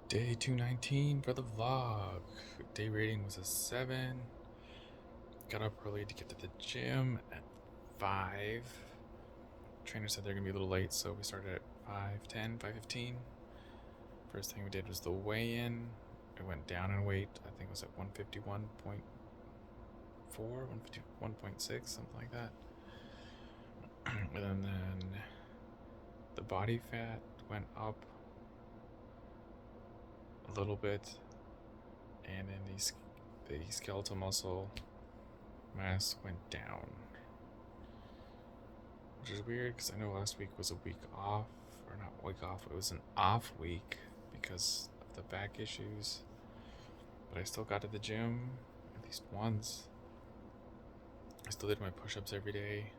Day 219 for the vlog. Day rating was a 7. Got up early to get to the gym at 5. Trainer said they're gonna be a little late, so we started at 5:10, 5:15. First thing we did was the weigh-in. It went down in weight. I think it was at 151.4, 151.6, something like that. And then the body fat went up a little bit, and then the skeletal muscle mass went down, which is weird because I know last week was a week off, or not week off, it was an off week because of the back issues, but I still got to the gym at least once. I still did my push-ups every day.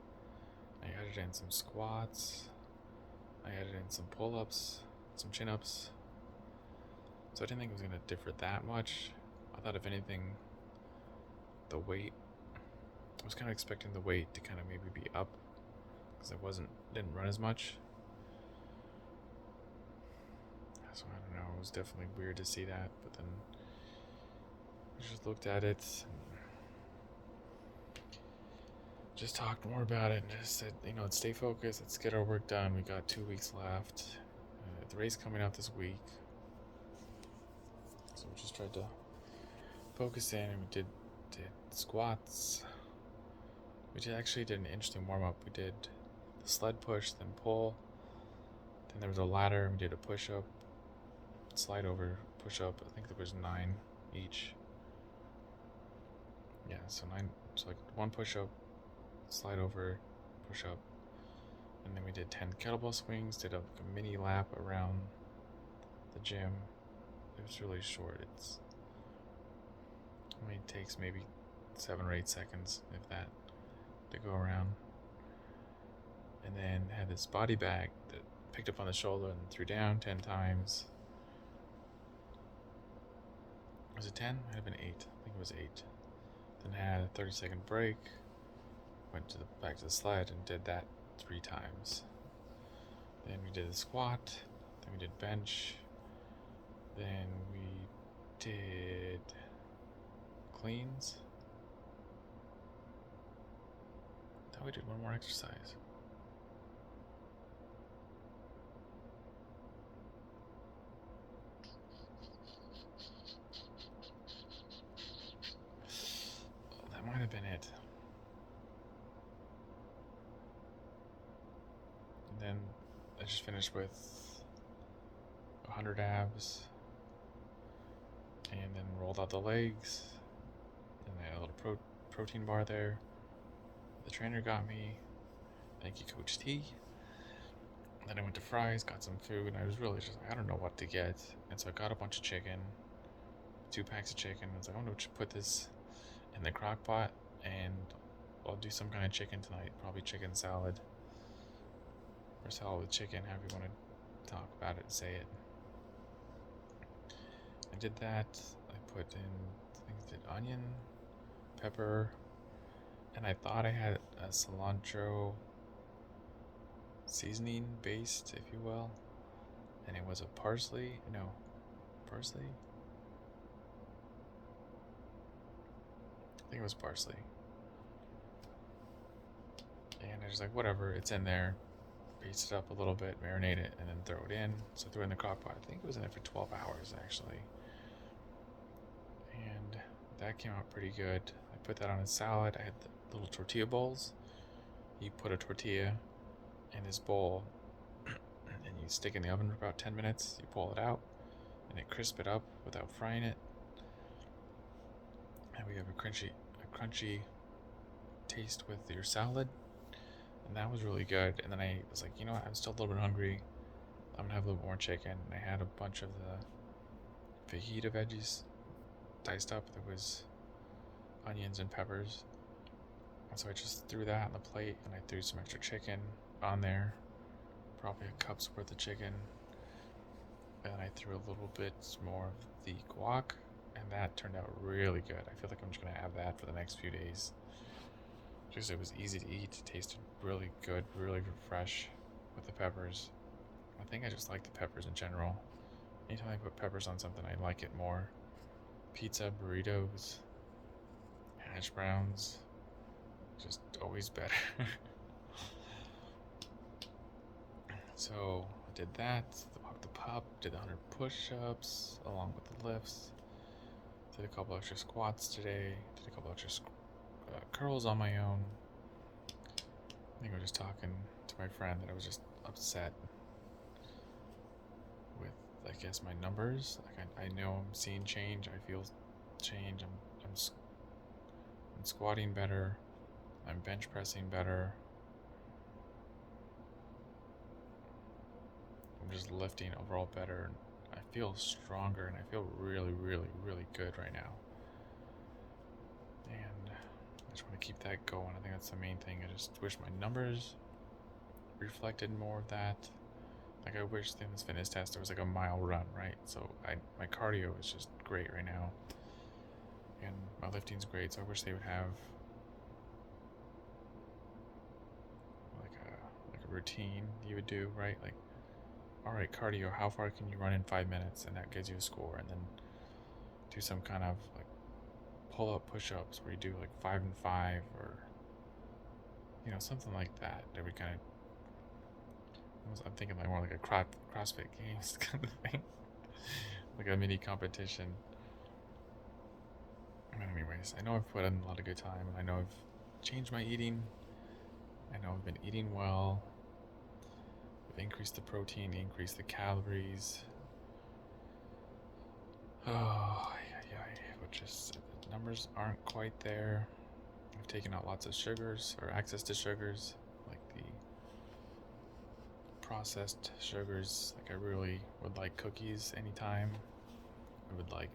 I added in some squats, I added in some pull-ups, some chin-ups, so I didn't think it was going to differ that much. I thought if anything, the weight, I was kind of expecting the weight to kind of maybe be up because I didn't run as much. So I don't know, it was definitely weird to see that, but then I just looked at it and just talked more about it and just said, let's stay focused, let's get our work done. We got 2 weeks left. The race coming out this week. So we just tried to focus in, and we did squats. We did an interesting warm-up. We did the sled push, then pull. Then there was a ladder, and we did a push-up, slide over, push-up. I think there was 9 each. Yeah, so 9. So like one push-up, slide over, push-up. And then we did 10 kettlebell swings, did a mini lap around the gym. It was really short. It takes maybe 7 or 8 seconds, if that, to go around. And then had this body bag that picked up on the shoulder and threw down 10 times. Was it 10? Might have been 8. I think it was 8. Then had a 30-second break. Went back to the sled and did that 3 times. Then we did a squat. Then we did bench. Then we did cleans. Then we did one more exercise. That might have been it. And then I just finished with 100 abs. And then rolled out the legs. And I had a little protein bar there. The trainer got me. Thank you, Coach T. Then I went to Fry's, got some food, and I was really just like, I don't know what to get. And so I got a bunch of chicken, 2 packs of chicken. I was like, I'm going to put this in the crock pot, and I'll do some kind of chicken tonight. Probably chicken salad. Or salad with chicken, however you want to talk about it and say it. I did that. I put in, I did onion, pepper, and I thought I had a cilantro seasoning based, if you will, and it was a parsley. I think it was parsley. And I was like, whatever, it's in there. Paste it up a little bit, marinate it, and then throw it in. So I threw it in the crock pot. I think it was in there for 12 hours, actually. And that came out pretty good. I put that on a salad. I had the little tortilla bowls. You put a tortilla in this bowl, and you stick it in the oven for about 10 minutes. You pull it out, and it crisp it up without frying it. And we have a crunchy taste with your salad. And that was really good. And then I was like, you know what, I'm still a little bit hungry. I'm gonna have a little more chicken. And I had a bunch of the fajita veggies diced up. There was onions and peppers. And so I just threw that on the plate, and I threw some extra chicken on there. Probably a cup's worth of chicken. And I threw a little bit more of the guac, and that turned out really good. I feel like I'm just gonna have that for the next few days. Just, it was easy to eat, it tasted really good, really fresh with the peppers. I think I just like the peppers in general. Anytime I put peppers on something, I like it more. Pizza, burritos, hash browns, just always better. So I did that, the pop, did the 100 push-ups along with the lifts. Did a couple extra squats today. Did a couple extra curls on my own. I think I was just talking to my friend that I was just upset with, I guess, my numbers. Like I know I'm seeing change. I feel change. I'm squatting better. I'm bench pressing better. I'm just lifting overall better. I feel stronger and I feel really, really, really good right now. And I just want to keep that going. I think that's the main thing. I just wish my numbers reflected more of that. Like I wish in this fitness test there was like a mile run, right? So my cardio is just great right now. And my lifting's great, so I wish they would have like a routine you would do, right? Like, all right, cardio, how far can you run in 5 minutes? And that gives you a score. And then do some kind of like pull-up push-ups where you do like 5 and 5 or, you know, something like that. That would kind of, I'm thinking like more like a CrossFit Games kind of thing. Like a mini competition. Anyways, I know I've put in a lot of good time, and I know I've changed my eating. I know I've been eating well. I've increased the protein, increased the calories. Oh, yeah, but just the numbers aren't quite there. I've taken out lots of sugars, or access to sugars, like the processed sugars. Like I really would like cookies anytime. I would like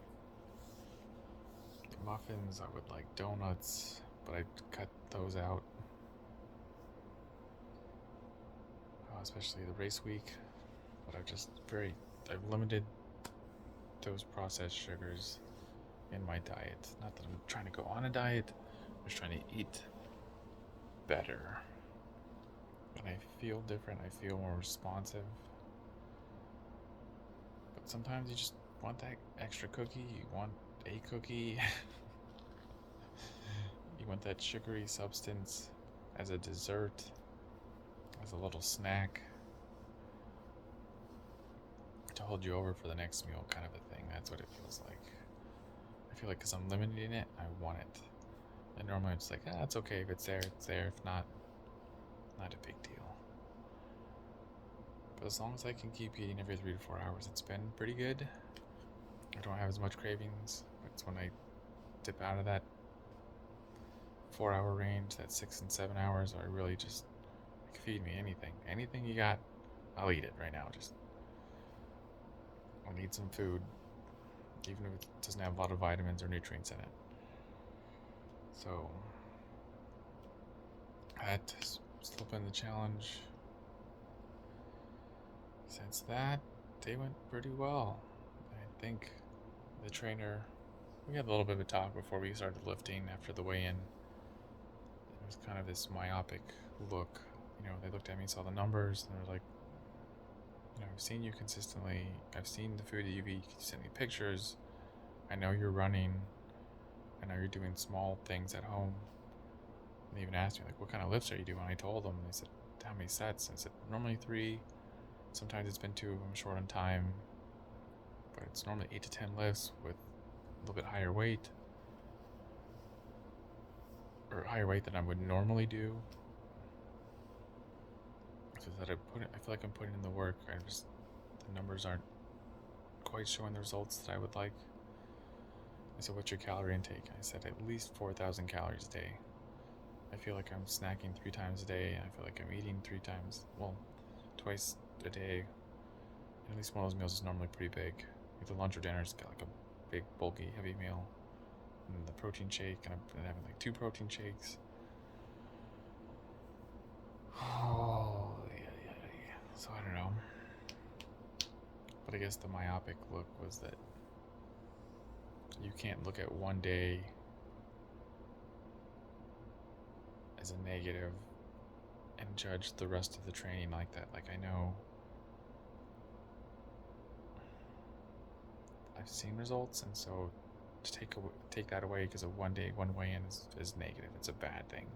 muffins, I would like donuts, but I cut those out. Especially the race week. But I've limited those processed sugars in my diet. Not that I'm trying to go on a diet, I'm just trying to eat better. And I feel different, I feel more responsive. But sometimes you just want that extra cookie, you want a cookie. You want that sugary substance as a dessert, as a little snack to hold you over for the next meal, kind of a thing. That's what it feels like. I feel like because I'm limiting it, I want it. And normally I'm just like, it's okay if it's there, it's there. If not, not a big deal. But as long as I can keep eating every 3 to 4 hours, it's been pretty good. I don't have as much cravings. It's when I dip out of that 4-hour range, that 6 and 7 hours, I really just like, feed me anything you got, I'll eat it right now. Just I need some food, even if it doesn't have a lot of vitamins or nutrients in it. So I had to slip in the challenge. Since that, they went pretty well. I think the trainer, we had a little bit of a talk before we started lifting after the weigh-in. It was kind of this myopic look. You know, they looked at me, saw the numbers, and they were like, you know, I've seen you consistently. I've seen the food that you eat. You sent me pictures. I know you're running. I know you're doing small things at home. And they even asked me, like, what kind of lifts are you doing? I told them. And they said, how many sets? And I said, normally 3. Sometimes it's been 2 if I'm short on time. But it's normally 8 to 10 lifts with a little bit higher weight. Or higher weight than I would normally do. So that I feel like I'm putting in the work. The numbers aren't quite showing the results that I would like. I said, what's your calorie intake? I said, at least 4,000 calories a day. I feel like I'm snacking 3 times a day, and I feel like I'm eating twice a day. And at least one of those meals is normally pretty big. Like the lunch or dinner's got like a big, bulky, heavy meal. And the protein shake, and I've been having like 2 protein shakes. Oh, yeah. So I don't know. But I guess the myopic look was that you can't look at one day as a negative and judge the rest of the training like that. Like I know I've seen results, and so to take that away because of one day, one way in is negative. It's a bad thing.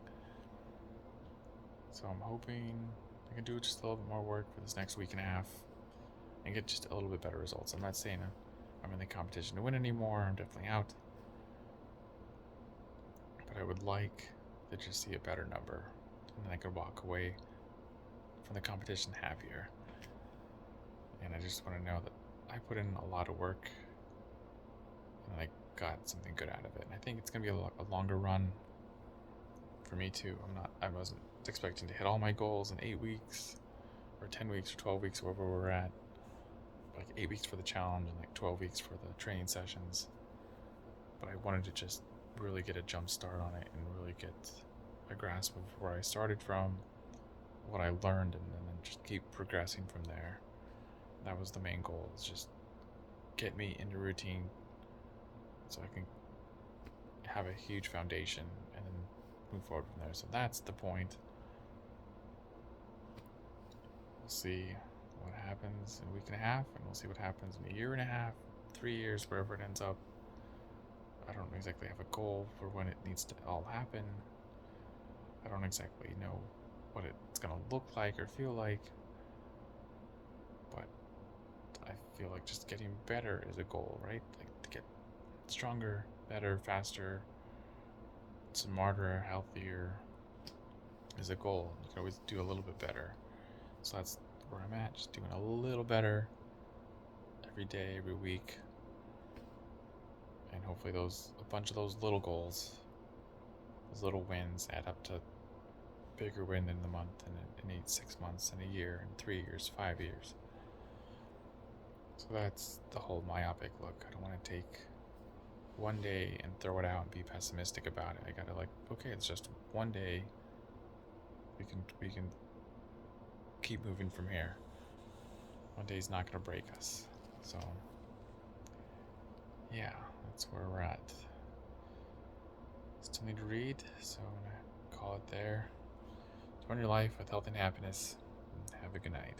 So I'm hoping I can do just a little bit more work for this next week and a half and get just a little bit better results. I'm not saying I'm in the competition to win anymore. I'm definitely out. But I would like to just see a better number, and then I could walk away from the competition happier. And I just want to know that I put in a lot of work and I got something good out of it. And I think it's gonna be a longer run for me too. I wasn't expecting to hit all my goals in 8 weeks or 10 weeks or 12 weeks, wherever we're at. Like 8 weeks for the challenge and like 12 weeks for the training sessions. But I wanted to just really get a jump start on it and really get a grasp of where I started from, what I learned, and then just keep progressing from there. That was the main goal, is just get me into routine so I can have a huge foundation and then move forward from there. So that's the point. We'll see what happens in a week and a half, and we'll see what happens in a year and a half, 3 years, wherever it ends up. I don't exactly have a goal for when it needs to all happen. I don't exactly know what it's going to look like or feel like, but I feel like just getting better is a goal, right? Like to get stronger, better, faster, smarter, healthier is a goal. You can always do a little bit better. So that's where I'm at, just doing a little better every day, every week. And hopefully a bunch of those little goals, those little wins add up to bigger win in the month, and in 6 months, and a year, and 3 years, 5 years. So that's the whole myopic look. I don't want to take one day and throw it out and be pessimistic about it. I gotta okay, it's just one day. We can keep moving from here. One day's not gonna break us. So yeah, that's where we're at. Still need to read, so I'm gonna call it there. Run your life with health and happiness. Have a good night.